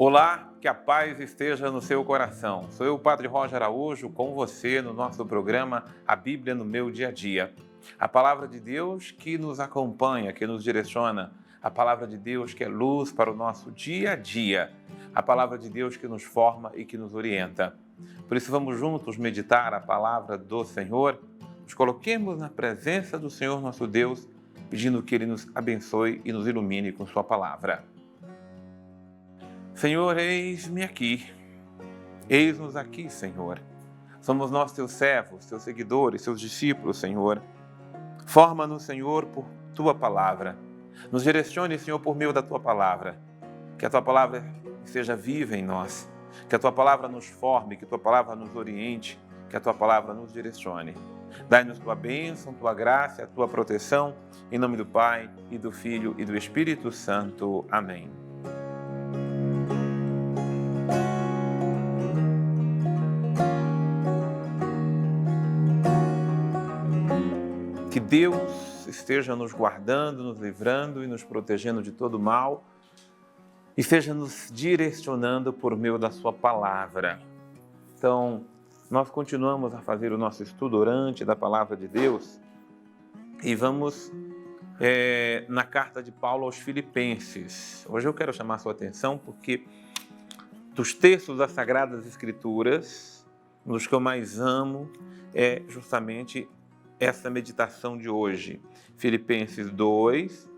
Olá, que a paz esteja no seu coração. Sou eu, o Padre Roger Araújo, com você no nosso programa A Bíblia no Meu Dia a Dia. A palavra de Deus que nos acompanha, que nos direciona. A palavra de Deus que é luz para o nosso dia a dia. A palavra de Deus que nos forma e que nos orienta. Por isso vamos juntos meditar a palavra do Senhor. Nos coloquemos na presença do Senhor nosso Deus, pedindo que Ele nos abençoe e nos ilumine com sua palavra. Senhor, eis-me aqui. Eis-nos aqui, Senhor. Somos nós teus servos, teus seguidores, teus discípulos, Senhor. Forma-nos, Senhor, por tua palavra. Nos direcione, Senhor, por meio da tua palavra. Que a tua palavra seja viva em nós. Que a tua palavra nos forme, que a tua palavra nos oriente, que a tua palavra nos direcione. Dai-nos tua bênção, tua graça, a tua proteção, em nome do Pai, e do Filho, e do Espírito Santo. Amém. Que Deus esteja nos guardando, nos livrando e nos protegendo de todo mal, e esteja nos direcionando por meio da sua palavra. Então, nós continuamos a fazer o nosso estudo orante da palavra de Deus e vamos na carta de Paulo aos Filipenses. Hoje eu quero chamar a sua atenção porque dos textos das Sagradas Escrituras, nos que eu mais amo é justamente essa meditação de hoje. Filipenses 2,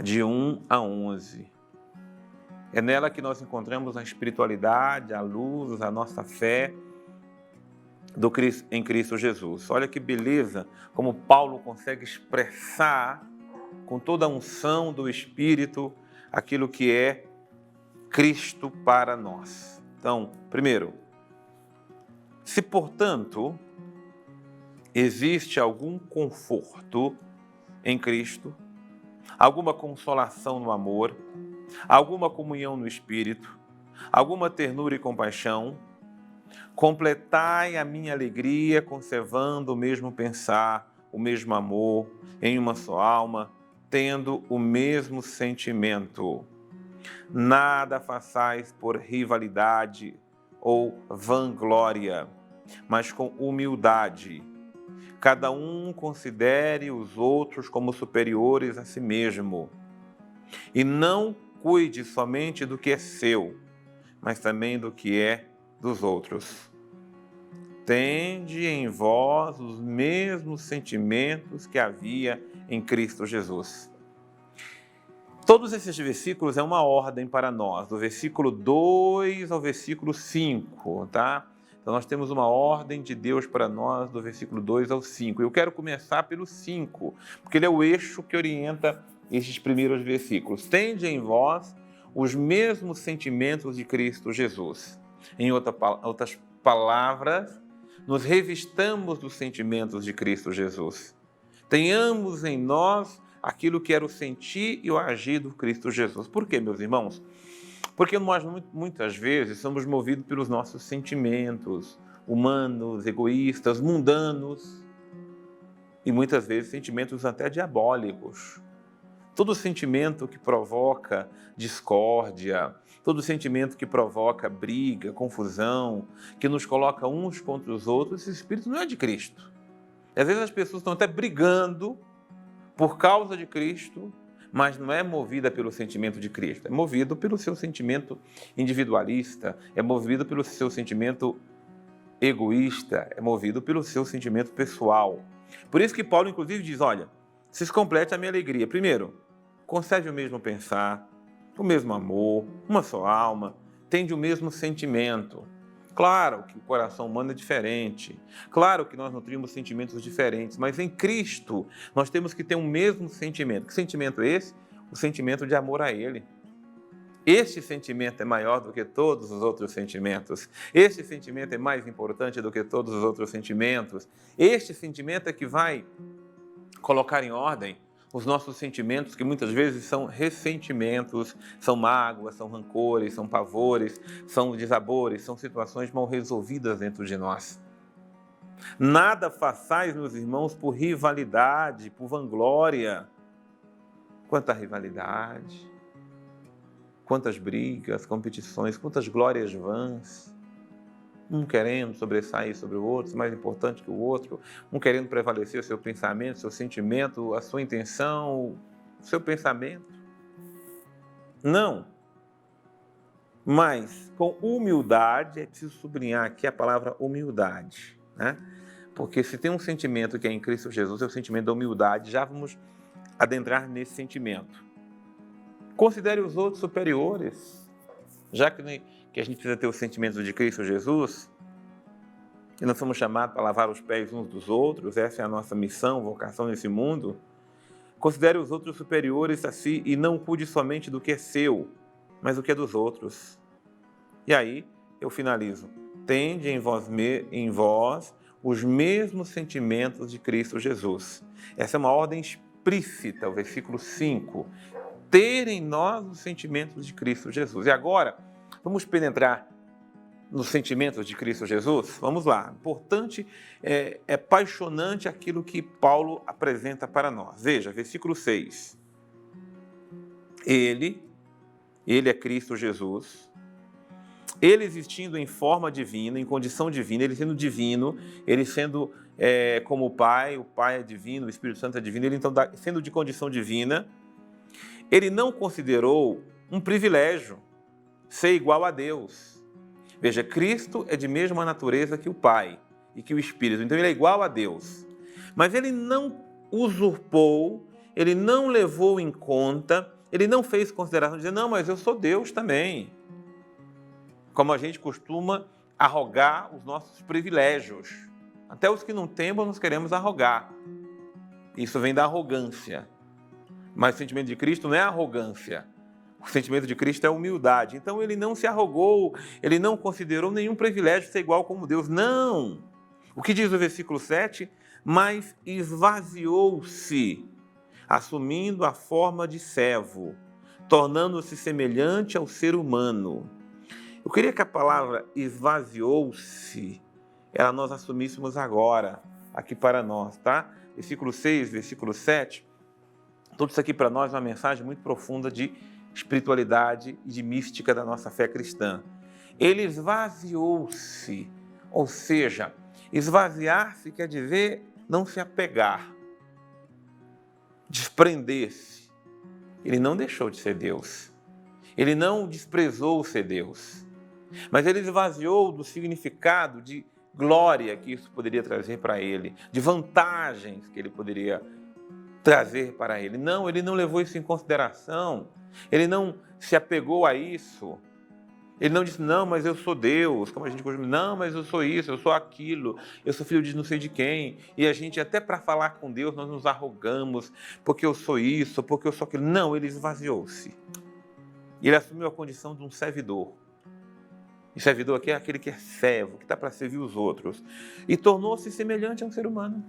de 1 a 11. É nela que nós encontramos a espiritualidade, a luz, a nossa fé em Cristo Jesus. Olha que beleza como Paulo consegue expressar com toda a unção do Espírito aquilo que é Cristo para nós. Então, primeiro, se portanto existe algum conforto em Cristo, alguma consolação no amor, alguma comunhão no Espírito, alguma ternura e compaixão, completai a minha alegria conservando o mesmo pensar, o mesmo amor, em uma só alma, tendo o mesmo sentimento. Nada façais por rivalidade ou vanglória, mas com humildade. Cada um considere os outros como superiores a si mesmo. E não cuide somente do que é seu, mas também do que é dos outros. Tende em vós os mesmos sentimentos que havia em Cristo Jesus. Todos esses versículos é uma ordem para nós, do versículo 2 ao versículo 5, tá? Então nós temos uma ordem de Deus para nós do versículo 2 ao 5. Eu quero começar pelo 5, porque ele é o eixo que orienta estes primeiros versículos. Tende em vós os mesmos sentimentos de Cristo Jesus. Em outras palavras, nos revistamos dos sentimentos de Cristo Jesus. Tenhamos em nós aquilo que era o sentir e o agir do Cristo Jesus. Por quê, meus irmãos? Porque nós muitas vezes somos movidos pelos nossos sentimentos humanos, egoístas, mundanos e muitas vezes sentimentos até diabólicos. Todo sentimento que provoca discórdia, todo sentimento que provoca briga, confusão, que nos coloca uns contra os outros, esse espírito não é de Cristo. Às vezes as pessoas estão até brigando por causa de Cristo, mas não é movida pelo sentimento de Cristo, é movido pelo seu sentimento individualista, é movido pelo seu sentimento egoísta, é movido pelo seu sentimento pessoal. Por isso que Paulo, inclusive, diz, olha, se complete a minha alegria. Primeiro, concede o mesmo pensar, o mesmo amor, uma só alma, tende o mesmo sentimento. Claro que o coração humano é diferente, claro que nós nutrimos sentimentos diferentes, mas em Cristo nós temos que ter o mesmo sentimento. Que sentimento é esse? O sentimento de amor a Ele. Este sentimento é maior do que todos os outros sentimentos. Este sentimento é mais importante do que todos os outros sentimentos. Este sentimento é que vai colocar em ordem os nossos sentimentos, que muitas vezes são ressentimentos, são mágoas, são rancores, são pavores, são desabores, são situações mal resolvidas dentro de nós. Nada façais, meus irmãos, por rivalidade, por vanglória. Quanta rivalidade, Quantas brigas, competições, quantas glórias vãs. Um querendo sobressair sobre o outro, ser mais importante que o outro, um querendo prevalecer o seu pensamento, seu sentimento, a sua intenção, o seu pensamento. Não. Mas com humildade, é preciso sublinhar aqui a palavra humildade, né? Porque se tem um sentimento que é em Cristo Jesus, é o sentimento da humildade. Já vamos adentrar nesse sentimento. Considere os outros superiores, já que a gente precisa ter o sentimento de Cristo Jesus, e nós somos chamados para lavar os pés uns dos outros, essa é a nossa missão, vocação nesse mundo. Considere os outros superiores a si e não cuide somente do que é seu, mas do que é dos outros. E aí eu finalizo. Tende em vós os mesmos sentimentos de Cristo Jesus. Essa é uma ordem explícita, o versículo 5. Ter em nós os sentimentos de Cristo Jesus. E agora, vamos penetrar nos sentimentos de Cristo Jesus? Vamos lá. Importante, é apaixonante aquilo que Paulo apresenta para nós. Veja, versículo 6. Ele é Cristo Jesus. Ele existindo em forma divina, em condição divina, ele sendo divino, ele sendo como o Pai é divino, o Espírito Santo é divino, ele então sendo de condição divina, ele não considerou um privilégio ser igual a Deus. Veja, Cristo é de mesma natureza que o Pai e que o Espírito, então ele é igual a Deus. Mas ele não usurpou, ele não levou em conta, ele não fez consideração de dizer, não, mas eu sou Deus também. Como a gente costuma arrogar os nossos privilégios. Até os que não temos, nós queremos arrogar. Isso vem da arrogância. Mas o sentimento de Cristo não é arrogância. O sentimento de Cristo é humildade. Então ele não se arrogou, ele não considerou nenhum privilégio ser igual como Deus. Não! O que diz o versículo 7? Mas esvaziou-se, assumindo a forma de servo, tornando-se semelhante ao ser humano. Eu queria que a palavra esvaziou-se, nós assumíssemos agora, aqui para nós, tá? Versículo 6, versículo 7. Tudo isso aqui para nós é uma mensagem muito profunda de espiritualidade e de mística da nossa fé cristã. Ele esvaziou-se, ou seja, esvaziar-se quer dizer não se apegar, desprender-se. Ele não deixou de ser Deus. Ele não desprezou ser Deus. Mas ele esvaziou do significado de glória que isso poderia trazer para ele, de vantagens que ele poderia trazer para ele. Não, ele não levou isso em consideração. Ele não se apegou a isso. Ele não disse, não, mas eu sou Deus, como a gente costuma, não, mas eu sou isso, eu sou aquilo, eu sou filho de não sei de quem. E a gente, até para falar com Deus, nós nos arrogamos, porque eu sou isso, porque eu sou aquilo. Não, ele esvaziou-se. Ele assumiu a condição de um servidor. E servidor aqui é aquele que é servo, que está para servir os outros. E tornou-se semelhante a um ser humano.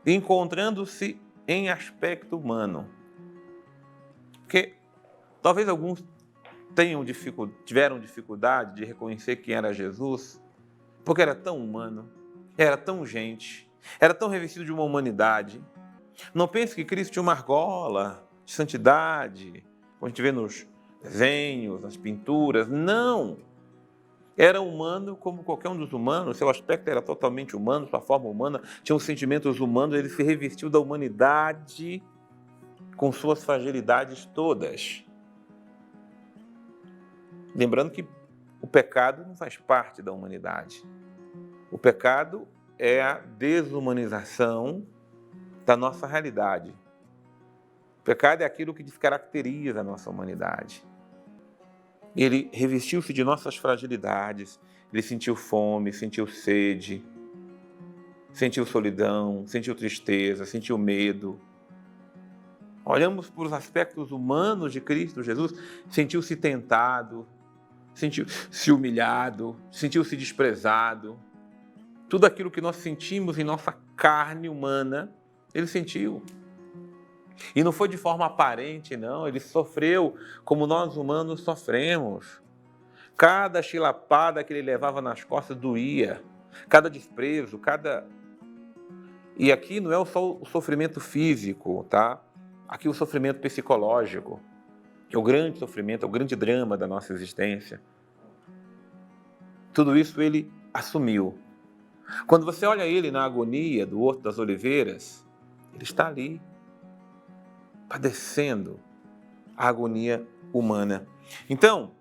Encontrando-se em aspecto humano. Porque talvez alguns tiveram dificuldade de reconhecer quem era Jesus, porque era tão humano, era tão gente, era tão revestido de uma humanidade. Não pense que Cristo tinha uma argola de santidade, como a gente vê nos desenhos, nas pinturas. Não! Era humano como qualquer um dos humanos, seu aspecto era totalmente humano, sua forma humana, tinha os sentimentos humanos, ele se revestiu da humanidade com suas fragilidades todas. Lembrando que o pecado não faz parte da humanidade. O pecado é a desumanização da nossa realidade. O pecado é aquilo que descaracteriza a nossa humanidade. Ele revestiu-se de nossas fragilidades, ele sentiu fome, sentiu sede, sentiu solidão, sentiu tristeza, sentiu medo. Olhamos para os aspectos humanos de Cristo Jesus, sentiu-se tentado, sentiu-se humilhado, sentiu-se desprezado. Tudo aquilo que nós sentimos em nossa carne humana, ele sentiu. E não foi de forma aparente, não. Ele sofreu como nós humanos sofremos. Cada chilapada que ele levava nas costas doía. Cada desprezo, E aqui não é só o sofrimento físico, tá? Aqui o sofrimento psicológico. que é o grande sofrimento, é o grande drama da nossa existência. Tudo isso ele assumiu. Quando você olha ele na agonia do Horto das Oliveiras, ele está ali, padecendo a agonia humana. Então,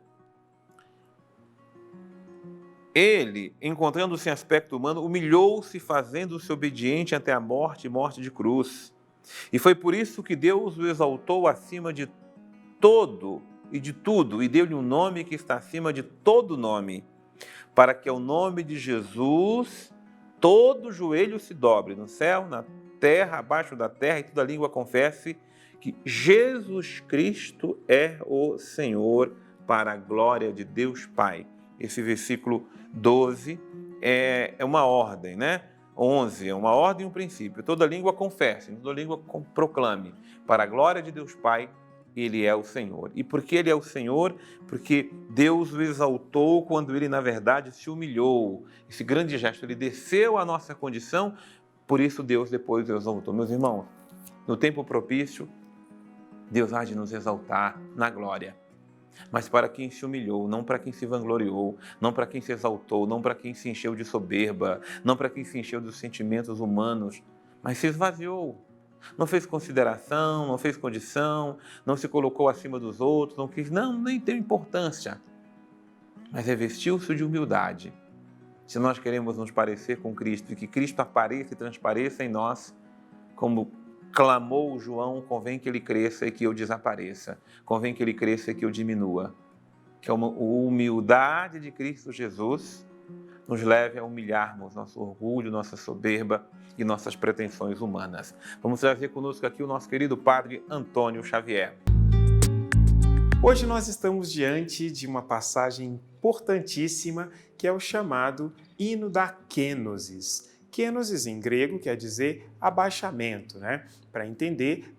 ele, encontrando-se em aspecto humano, humilhou-se, fazendo-se obediente até a morte e morte de cruz. E foi por isso que Deus o exaltou acima de todo e de tudo, e deu-lhe um nome que está acima de todo nome, para que ao nome de Jesus todo joelho se dobre, no céu, na terra, abaixo da terra, e toda língua confesse que Jesus Cristo é o Senhor, para a glória de Deus Pai. Esse versículo 12 é uma ordem, né? 11 é uma ordem e um princípio. Toda língua confesse, toda língua proclame, para a glória de Deus Pai, ele é o Senhor. E por que ele é o Senhor? Porque Deus o exaltou quando ele, na verdade, se humilhou. Esse grande gesto, ele desceu à nossa condição, por isso Deus depois o exaltou. Meus irmãos, no tempo propício, Deus há de nos exaltar na glória. Mas para quem se humilhou, não para quem se vangloriou, não para quem se exaltou, não para quem se encheu de soberba, não para quem se encheu dos sentimentos humanos, mas se esvaziou. Não fez consideração, não fez condição, não se colocou acima dos outros, não quis, nem tem importância. Mas revestiu-se de humildade. Se nós queremos nos parecer com Cristo e que Cristo apareça e transpareça em nós, como clamou João, convém que ele cresça e que eu desapareça, convém que ele cresça e que eu diminua. Que a humildade de Cristo Jesus nos leve a humilharmos nosso orgulho, nossa soberba e nossas pretensões humanas. Vamos trazer conosco aqui o nosso querido Padre Antônio Xavier. Hoje nós estamos diante de uma passagem importantíssima que é o chamado Hino da Kênosis. Kênosis em grego quer dizer abaixamento, né? Para entender,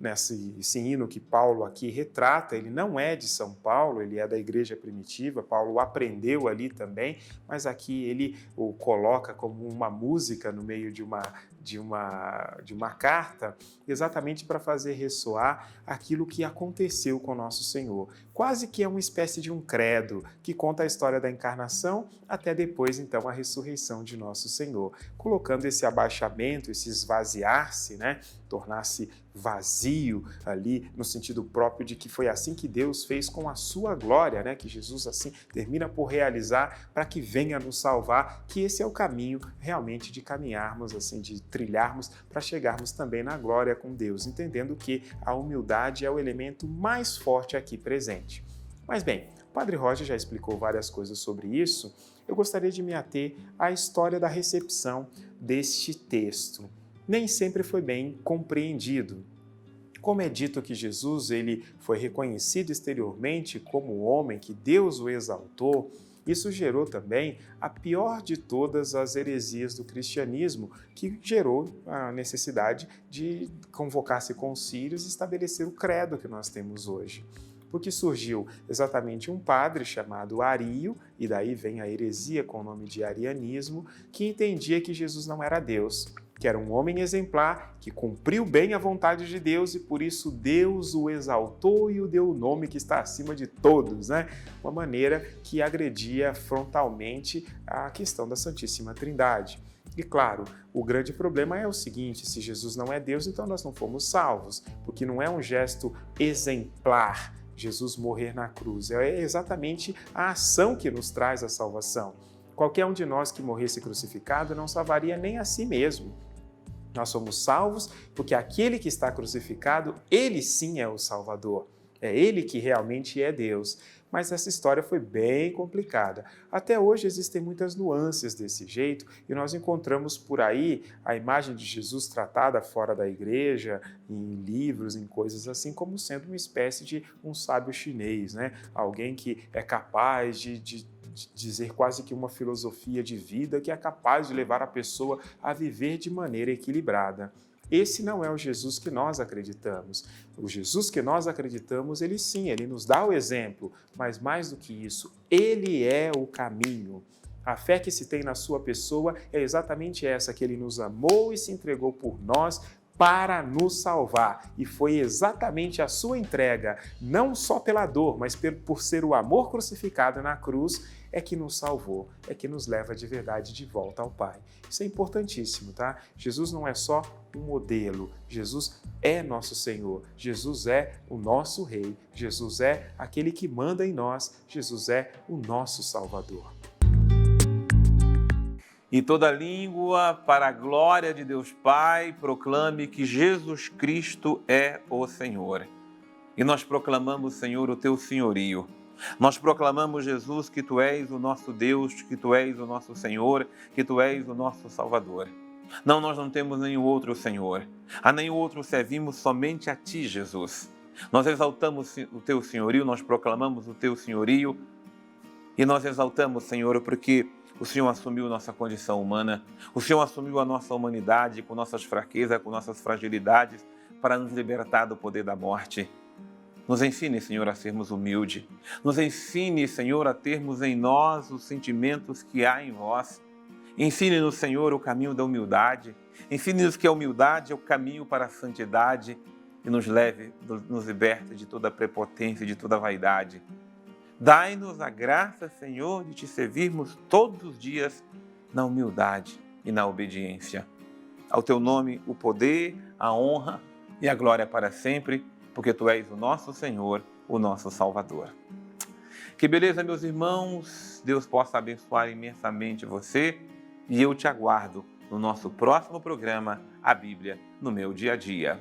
esse hino que Paulo aqui retrata, ele não é de São Paulo, ele é da igreja primitiva, Paulo aprendeu ali também, mas aqui ele o coloca como uma música no meio de uma carta, exatamente para fazer ressoar aquilo que aconteceu com nosso Senhor. Quase que é uma espécie de um credo que conta a história da encarnação até depois, então, a ressurreição de nosso Senhor, colocando esse abaixamento, esse esvaziar-se, né? Tornar-se vazio ali, no sentido próprio de que foi assim que Deus fez com a sua glória, né? Que Jesus assim termina por realizar para que venha nos salvar, que esse é o caminho realmente de caminharmos, assim, de trilharmos para chegarmos também na glória com Deus, entendendo que a humildade é o elemento mais forte aqui presente. Mas bem, o Padre Roger já explicou várias coisas sobre isso, eu gostaria de me ater à história da recepção deste texto. Nem sempre foi bem compreendido. Como é dito que Jesus ele foi reconhecido exteriormente como o homem que Deus o exaltou, isso gerou também a pior de todas as heresias do cristianismo, que gerou a necessidade de convocar-se concílios e estabelecer o credo que nós temos hoje. Porque surgiu exatamente um padre chamado Ario, e daí vem a heresia com o nome de arianismo, que entendia que Jesus não era Deus, que era um homem exemplar, que cumpriu bem a vontade de Deus e por isso Deus o exaltou e o deu o nome que está acima de todos, né? Uma maneira que agredia frontalmente a questão da Santíssima Trindade. E claro, o grande problema é o seguinte, se Jesus não é Deus, então nós não fomos salvos, porque não é um gesto exemplar Jesus morrer na cruz, é exatamente a ação que nos traz a salvação. Qualquer um de nós que morresse crucificado não salvaria nem a si mesmo. Nós somos salvos porque aquele que está crucificado, ele sim é o Salvador. É ele que realmente é Deus. Mas essa história foi bem complicada. Até hoje existem muitas nuances desse jeito e nós encontramos por aí a imagem de Jesus tratada fora da igreja, em livros, em coisas assim, como sendo uma espécie de um sábio chinês, né? Alguém que é capaz de dizer quase que uma filosofia de vida que é capaz de levar a pessoa a viver de maneira equilibrada. Esse não é o Jesus que nós acreditamos. O Jesus que nós acreditamos, ele sim, ele nos dá o exemplo, mas mais do que isso, ele é o caminho. A fé que se tem na sua pessoa é exatamente essa, que ele nos amou e se entregou por nós, para nos salvar. E foi exatamente a sua entrega, não só pela dor, mas por ser o amor crucificado na cruz, é que nos salvou, é que nos leva de verdade de volta ao Pai. Isso é importantíssimo, tá? Jesus não é só um modelo, Jesus é nosso Senhor, Jesus é o nosso Rei, Jesus é aquele que manda em nós, Jesus é o nosso Salvador. E toda língua, para a glória de Deus Pai, proclame que Jesus Cristo é o Senhor. E nós proclamamos, Senhor, o teu senhorio. Nós proclamamos, Jesus, que tu és o nosso Deus, que tu és o nosso Senhor, que tu és o nosso Salvador. Não, nós não temos nenhum outro Senhor. A nenhum outro servimos, somente a ti, Jesus. Nós exaltamos o teu senhorio, nós proclamamos o teu senhorio e nós exaltamos, Senhor, porque o Senhor assumiu nossa condição humana, o Senhor assumiu a nossa humanidade com nossas fraquezas, com nossas fragilidades, para nos libertar do poder da morte. Nos ensine, Senhor, a sermos humildes. Nos ensine, Senhor, a termos em nós os sentimentos que há em vós. Ensine-nos, Senhor, o caminho da humildade. Ensine-nos que a humildade é o caminho para a santidade e nos liberte de toda prepotência e de toda vaidade. Dai-nos a graça, Senhor, de te servirmos todos os dias na humildade e na obediência. Ao teu nome, o poder, a honra e a glória para sempre, porque tu és o nosso Senhor, o nosso Salvador. Que beleza, meus irmãos, Deus possa abençoar imensamente você e eu te aguardo no nosso próximo programa, A Bíblia no Meu Dia a Dia.